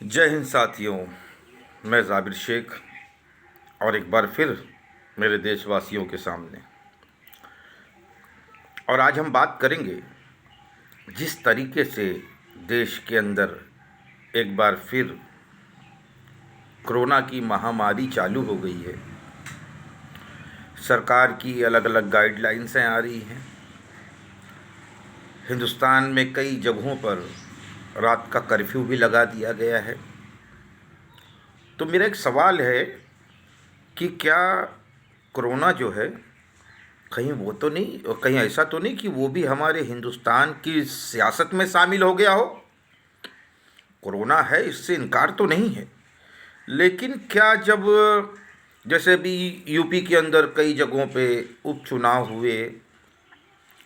जय हिंद साथियों। मैं ज़ाबिर शेख और एक बार फिर मेरे देशवासियों के सामने। और आज हम बात करेंगे जिस तरीके से देश के अंदर एक बार फिर कोरोना की महामारी चालू हो गई है। सरकार की अलग अलग गाइडलाइंसें आ रही हैं। हिंदुस्तान में कई जगहों पर रात का कर्फ्यू भी लगा दिया गया है। तो मेरा एक सवाल है कि क्या कोरोना जो है कहीं वो तो नहीं, और कहीं ऐसा तो नहीं कि वो भी हमारे हिंदुस्तान की सियासत में शामिल हो गया हो। कोरोना है, इससे इनकार तो नहीं है, लेकिन क्या जब जैसे भी यूपी के अंदर कई जगहों पे उपचुनाव हुए,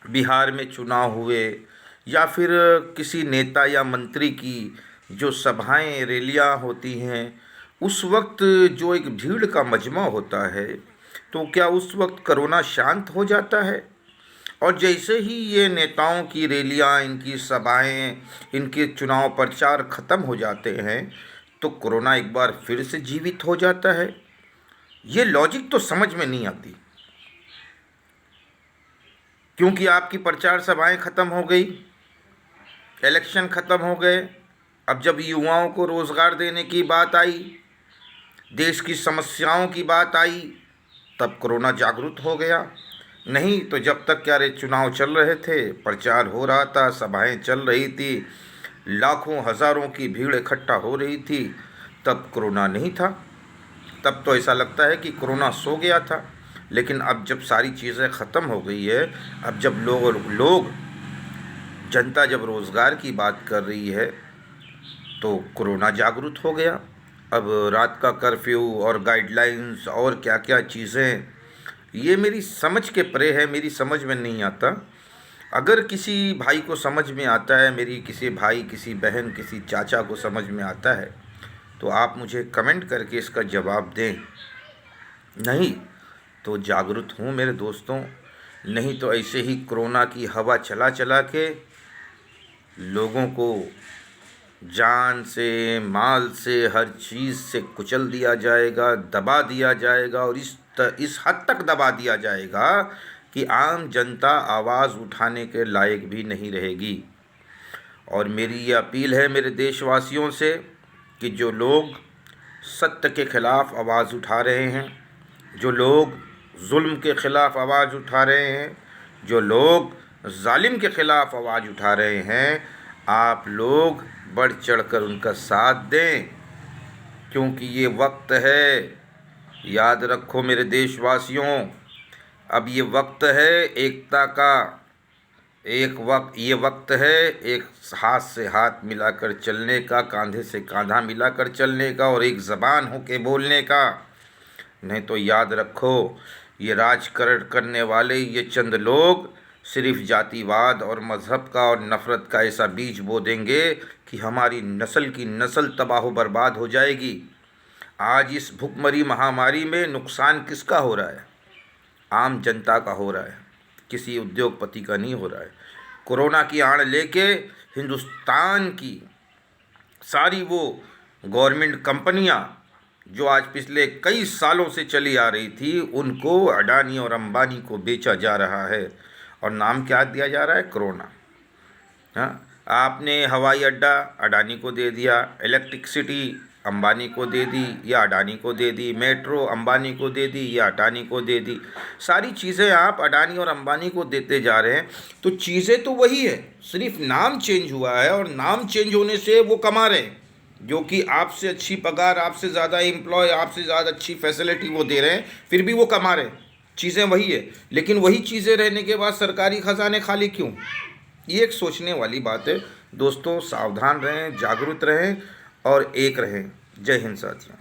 बिहार में चुनाव हुए, या फिर किसी नेता या मंत्री की जो सभाएं रैलियां होती हैं, उस वक्त जो एक भीड़ का मजमा होता है, तो क्या उस वक्त कोरोना शांत हो जाता है? और जैसे ही ये नेताओं की रैलियां, इनकी सभाएं, इनके चुनाव प्रचार ख़त्म हो जाते हैं, तो कोरोना एक बार फिर से जीवित हो जाता है। ये लॉजिक तो समझ में नहीं आती, क्योंकि आपकी प्रचार सभाएं ख़त्म हो गई, इलेक्शन ख़त्म हो गए। अब जब युवाओं को रोज़गार देने की बात आई, देश की समस्याओं की बात आई, तब कोरोना जागरूक हो गया। नहीं तो जब तक क्या रे चुनाव चल रहे थे, प्रचार हो रहा था, सभाएं चल रही थी, लाखों हज़ारों की भीड़ इकट्ठा हो रही थी, तब कोरोना नहीं था। तब तो ऐसा लगता है कि कोरोना सो गया था। लेकिन अब जब सारी चीज़ें ख़त्म हो गई है, अब जब लोग जनता जब रोज़गार की बात कर रही है, तो कोरोना जागरूक हो गया। अब रात का कर्फ्यू और गाइडलाइंस और क्या क्या चीज़ें, ये मेरी समझ के परे है, मेरी समझ में नहीं आता। अगर किसी भाई को समझ में आता है, मेरी किसी भाई, किसी बहन, किसी चाचा को समझ में आता है, तो आप मुझे कमेंट करके इसका जवाब दें। नहीं तो जागरूक हूँ मेरे दोस्तों। नहीं तो ऐसे ही कोरोना की हवा चला चला के लोगों को जान से, माल से, हर चीज़ से कुचल दिया जाएगा, दबा दिया जाएगा, और इस हद तक दबा दिया जाएगा कि आम जनता आवाज़ उठाने के लायक भी नहीं रहेगी। और मेरी ये अपील है मेरे देशवासियों से कि जो लोग सत्य के ख़िलाफ़ आवाज़ उठा रहे हैं, जो लोग जुल्म के ख़िलाफ़ आवाज़ उठा रहे हैं, जो लोग जालिम के ख़िलाफ़ आवाज़ उठा रहे हैं, आप लोग बढ़ चढ़कर उनका साथ दें, क्योंकि ये वक्त है, याद रखो मेरे देशवासियों, अब ये वक्त है एकता का। ये वक्त है एक हाथ से हाथ मिलाकर चलने का, कांधे से कांधा मिलाकर चलने का, और एक ज़बान होके बोलने का। नहीं तो याद रखो, ये राजकरण करने वाले ये चंद लोग सिर्फ जातिवाद और मज़हब का और नफ़रत का ऐसा बीज बो देंगे कि हमारी नस्ल की नस्ल तबाह बर्बाद हो जाएगी। आज इस भुखमरी महामारी में नुकसान किसका हो रहा है? आम जनता का हो रहा है, किसी उद्योगपति का नहीं हो रहा है। कोरोना की आड़ लेके हिंदुस्तान की सारी वो गवर्नमेंट कंपनियां जो आज पिछले कई सालों से चली आ रही थी, उनको अडानी और अंबानी को बेचा जा रहा है, और नाम क्या दिया जा रहा है? कोरोना। हाँ, आपने हवाई अड्डा अडानी को दे दिया, इलेक्ट्रिसिटी अंबानी को दे दी या अडानी को दे दी, मेट्रो अंबानी को दे दी या अडानी को दे दी, सारी चीज़ें आप अडानी और अंबानी को देते जा रहे हैं। तो चीज़ें तो वही है, सिर्फ नाम चेंज हुआ है, और नाम चेंज होने से वो कमा रहे हैं, जो कि आपसे अच्छी पगार, आपसे ज़्यादा एम्प्लॉय, आपसे ज़्यादा अच्छी फैसिलिटी वो दे रहे हैं, फिर भी वो कमा रहे हैं। चीज़ें वही है, लेकिन वही चीज़ें रहने के बाद सरकारी ख़जाने खाली क्यों? ये एक सोचने वाली बात है। दोस्तों, सावधान रहें, जागरूक रहें और एक रहें। जय हिंद साथियों।